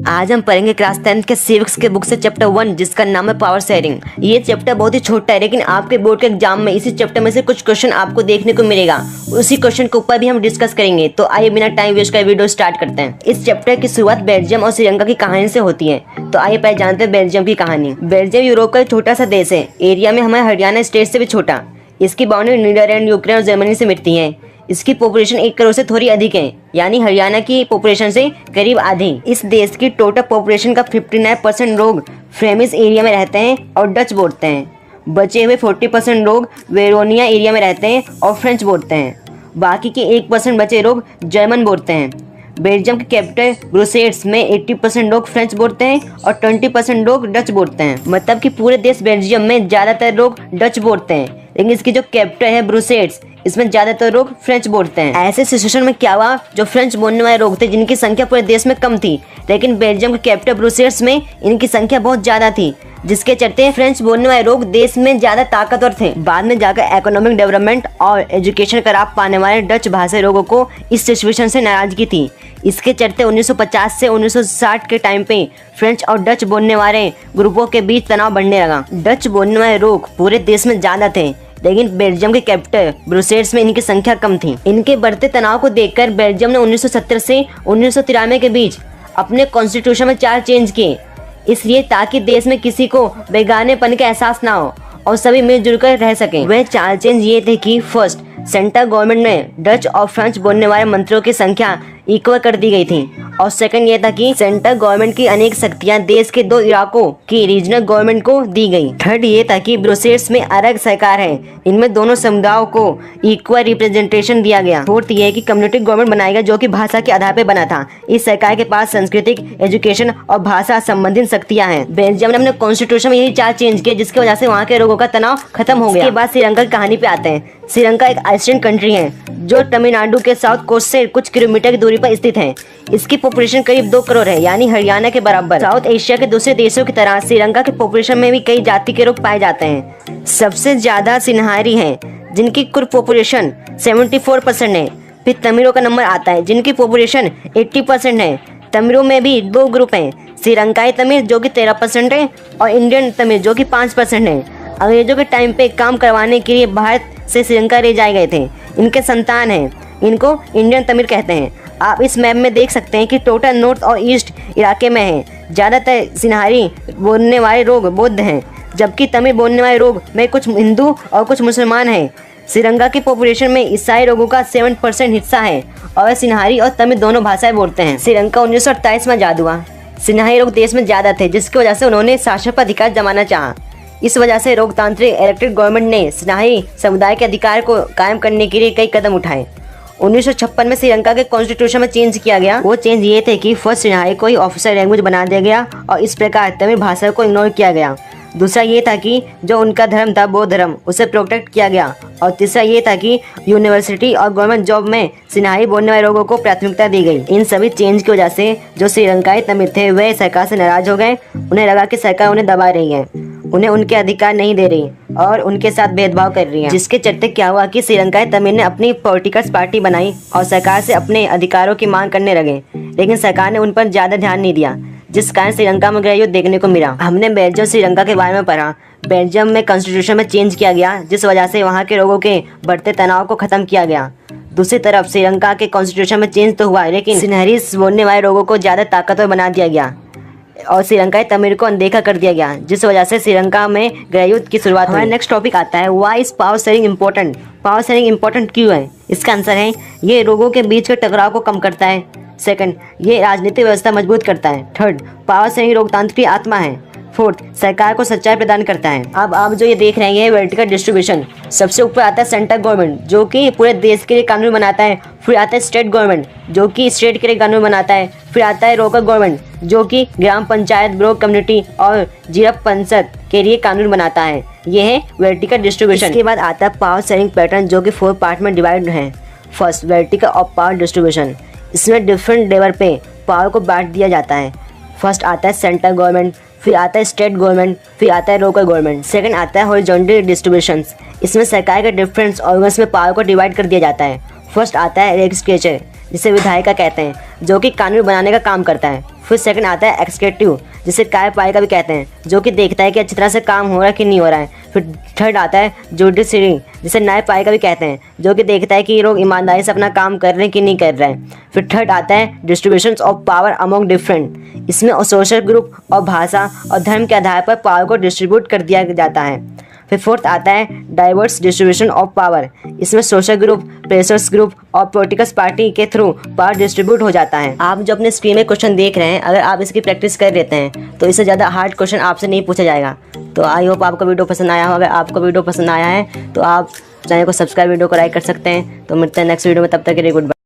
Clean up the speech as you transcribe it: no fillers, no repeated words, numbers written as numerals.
आज हम पढ़ेंगे क्लास 10 के सिविक्स के बुक से चैप्टर 1 जिसका नाम है पावर शेयरिंग। ये चैप्टर बहुत ही छोटा है लेकिन आपके बोर्ड के एग्जाम में इसी चैप्टर में से कुछ क्वेश्चन आपको देखने को मिलेगा। उसी क्वेश्चन के ऊपर भी हम डिस्कस करेंगे। तो आइए बिना टाइम वेस्ट कर वीडियो स्टार्ट करते हैं। इस चैप्टर की शुरुआत बेल्जियम और श्रीलंका की कहानी से होती है। तो आइए पहले जानते हैं बेल्जियम की कहानी। बेल्जियम यूरोप का एक छोटा सा देश है, एरिया में हमारे हरियाणा स्टेट से भी छोटा। इसकी बाउंड्री नीदरलैंड, यूक्रेन और जर्मनी से मिलती है। इसकी पॉपुलेशन 1 करोड़ से थोड़ी अधिक है, यानी हरियाणा की पॉपुलेशन से करीब आधी। इस देश की टोटल पॉपुलेशन का 59% लोग फ्लेमिश एरिया में रहते हैं और डच बोलते हैं। बचे हुए 40% लोग वेरोनिया एरिया में रहते हैं और फ्रेंच बोलते हैं। बाकी के 1% बचे लोग जर्मन बोलते हैं। बेल्जियम के कैपिटल ब्रुसेल्स में 80% लोग फ्रेंच बोलते हैं और 20% लोग डच बोलते हैं। मतलब कि पूरे देश बेल्जियम में ज़्यादातर लोग डच बोलते हैं, लेकिन इसकी जो कैपिटल है ब्रुसेल्स, इसमें ज्यादातर लोग फ्रेंच बोलते हैं। ऐसे सिचुएशन में क्या हुआ, जो फ्रेंच बोलने वाले लोग थे जिनकी संख्या पूरे देश में कम थी, लेकिन बेल्जियम के कैपिटल ब्रुसेल्स में इनकी संख्या बहुत ज्यादा थी, जिसके चलते फ्रेंच बोलने वाले लोग देश में ज्यादा ताकतवर थे। बाद में जाकर इकोनॉमिक डेवलपमेंट और एजुकेशन का लाभ पाने वाले डच भाषाई लोगों को इस सिचुएशन से नाराजगी थी। इसके चलते 1950 से 1960 के टाइम पे फ्रेंच और डच बोलने वाले ग्रुपों के बीच तनाव बढ़ने लगा। डच बोलने वाले लोग पूरे देश में ज्यादा थे, लेकिन बेल्जियम के कैपिटल ब्रुसेल्स में इनकी संख्या कम थी। इनके बढ़ते तनाव को देखकर बेल्जियम ने 1970 से 1993 के बीच अपने कॉन्स्टिट्यूशन में 4 चेंज किए, इसलिए ताकि देश में किसी को बेगानेपन का एहसास ना हो और सभी मिलजुल कर रह सकें। वह 4 चेंज ये थे कि फर्स्ट, सेंट्रल गवर्नमेंट में डच और फ्रेंच बोलने वाले मंत्रियों की संख्या इक्वल कर दी गई थी। और सेकंड ये था कि सेंट्रल गवर्नमेंट की अनेक शक्तियां देश के 2 इलाकों की रीजनल गवर्नमेंट को दी गई। थर्ड ये था कि ब्रुसेल्स में अलग सरकार है, इनमें दोनों समुदायों को इक्वल रिप्रेजेंटेशन दिया गया। फोर्थ ये है कि कम्युनिटी गवर्नमेंट बनाएगा जो कि भाषा के आधार पर बना था। इस सरकार के पास सांस्कृतिक, एजुकेशन और भाषा संबंधित शक्तियां हैं। बेल्जियम ने अपने कॉन्स्टिट्यूशन में यही 4 चेंज किए, जिसकी वजह से वहाँ के लोगों का तनाव खत्म हो गया। इसके बाद श्रीलंका की कहानी पे आते हैं। श्रीलंका एक आइसलैंड कंट्री है जो तमिलनाडु के साउथ कोस्ट से कुछ किलोमीटर की दूरी पर स्थित है। इसकी पॉपुलेशन करीब 2 करोड़ है, यानी हरियाणा के बराबर। साउथ एशिया के दूसरे देशों की तरह श्रीलंका के पॉपुलेशन में भी कई जाति के लोग पाए जाते हैं। सबसे ज्यादा सिन्हारी हैं, जिनकी कुल पॉपुलेशन 74% है। फिर तमिलों का नंबर आता है, जिनकी पॉपुलेशन 80% है। तमिलों में भी 2 ग्रुप हैं, श्रीलंकाई तमिल जो कि 13% है और इंडियन तमिल जो कि 5% है। अंग्रेजों के टाइम पे काम करवाने के लिए भारत से श्रीलंका ले जाए गए थे। इनके संतान हैं, इनको इंडियन तमिल कहते हैं। आप इस मैप में देख सकते हैं कि टोटल नॉर्थ और ईस्ट इलाके में है। ज़्यादातर सिन्हारी बोलने वाले लोग बौद्ध हैं, जबकि तमिल बोलने वाले लोग में कुछ हिंदू और कुछ मुसलमान हैं। श्रीलंका की पॉपुलेशन में ईसाई लोगों का 7% हिस्सा है और सिन्हारी और तमिल दोनों भाषाएं बोलते हैं। श्रीलंका 1928 में आज़ाद हुआ। सिन्हारी लोग देश में ज़्यादा थे, जिसकी वजह से उन्होंने शासन पर अधिकार जमाना चाहा। इस वजह से लोकतांत्रिक इलेक्टेड गवर्नमेंट ने सिन्हाई समुदाय के अधिकार को कायम करने के लिए कई कदम उठाए। 1956 में श्रीलंका के कॉन्स्टिट्यूशन में चेंज किया गया। वो चेंज ये थे कि फर्स्ट सिन्हाई को ही ऑफिशियल लैंग्वेज बना दिया गया और इस प्रकार तमिल भाषा को इग्नोर किया गया। दूसरा ये था कि जो उनका धर्म था बौद्ध धर्म, उसे प्रोटेक्ट किया गया। और तीसरा ये था कि यूनिवर्सिटी और गवर्नमेंट जॉब में सिन्हाई बोलने वाले लोगों को प्राथमिकता दी गई। इन सभी चेंज की वजह से जो श्रीलंकाई तमिल थे वे सरकार से नाराज हो गए। उन्हें लगा कि सरकार उन्हें दबा रही है, उन्हें उनके अधिकार नहीं दे रही और उनके साथ भेदभाव कर रही है। जिसके चलते क्या हुआ कि श्रीलंकाई तमिल ने अपनी पॉलिटिकल पार्टी बनाई और सरकार से अपने अधिकारों की मांग करने लगे, लेकिन सरकार ने उन पर ज्यादा ध्यान नहीं दिया, जिस कारण श्रीलंका में गृहयुद्ध देखने को मिला। हमने बेल्जियम श्रीलंका के बारे में पढ़ा। बेल्जियम में कॉन्स्टिट्यूशन में चेंज किया गया, जिस वजह से वहाँ के लोगों के बढ़ते तनाव को खत्म किया गया। दूसरी तरफ श्रीलंका के कॉन्स्टिट्यूशन में चेंज तो हुआ, लेकिन सिन्हारी बोलने वाले लोगों को ज्यादा ताकतवर बना दिया गया और श्रीलंकाई तमिल को अनदेखा कर दिया गया, जिस वजह से श्रीलंका में गृहयुद्ध की शुरुआत हुई। नेक्स्ट टॉपिक आता है, why is power sharing important. Power sharing important क्यों है? इसका आंसर है, ये लोगों के बीच के टकराव को कम करता है। सेकंड, ये राजनीतिक व्यवस्था मजबूत करता है। थर्ड, पावर शेयरिंग लोकतंत्र की आत्मा है। फोर्थ, सरकार को सच्चाई प्रदान करता है। अब आप जो ये देख रहे हैं ये वर्टिकल डिस्ट्रीब्यूशन। सबसे ऊपर आता है सेंट्रल गवर्नमेंट जो कि पूरे देश के लिए कानून बनाता है। फिर आता है स्टेट गवर्नमेंट जो कि स्टेट के लिए कानून बनाता है। फिर आता है लोकल गवर्नमेंट जो कि ग्राम पंचायत, ब्लॉक कम्युनिटी और जिला पंचायत के लिए कानून बनाता है। ये है वर्टिकल डिस्ट्रीब्यूशन। इसके बाद आता है पावर शेयरिंग पैटर्न जो कि 4 पार्ट में डिवाइड है। First, vertical of power distribution. इसमें डिफरेंट लेवल पे पावर को बांट दिया जाता है। फर्स्ट आता है सेंट्रल गवर्नमेंट, फिर आता है स्टेट गवर्नमेंट, फिर आता है लोकल गवर्नमेंट। सेकंड आता है हॉरिजॉन्टल डिस्ट्रीब्यूशन। इसमें सरकार के डिफरेंट ऑर्गन्स में पावर को डिवाइड कर दिया जाता है। फर्स्ट आता है लेजिस्लेचर, जिसे विधायिका कहते हैं, जो कि कानून बनाने का काम करता है। फिर सेकंड आता है एग्जीक्यूटिव, जिसे कार्यपालिका भी कहते हैं, जो कि देखता है कि अच्छी तरह से काम हो रहा है कि नहीं हो रहा है। फिर थर्ड आता है जुडिशरी, जिसे न्यायपालिका भी कहते हैं, जो कि देखता है कि ये लोग ईमानदारी से अपना काम कर रहे हैं कि नहीं कर रहे हैं। फिर थर्ड आता है distribution of power among different, इसमें सोशल ग्रुप और भाषा और धर्म के आधार पर पावर को डिस्ट्रीब्यूट कर दिया जाता है। फिर फोर्थ आता है डाइवर्स डिस्ट्रीब्यूशन ऑफ पावर, इसमें सोशल ग्रुप, प्रेशर्स ग्रुप और पॉलिटिकल पार्टी के थ्रू पावर डिस्ट्रीब्यूट हो जाता है। आप जो अपने स्क्रीन में क्वेश्चन देख रहे हैं, अगर आप इसकी प्रैक्टिस कर लेते हैं तो इससे ज़्यादा हार्ड क्वेश्चन आपसे नहीं पूछा जाएगा। तो आई होप आपको वीडियो पसंद आया हो। अगर आपको वीडियो पसंद आया है तो आप चैनल को सब्सक्राइब, वीडियो को लाइक कर सकते हैं। तो मिलते हैं नेक्स्ट वीडियो में, तब तक के लिए गुड बाय।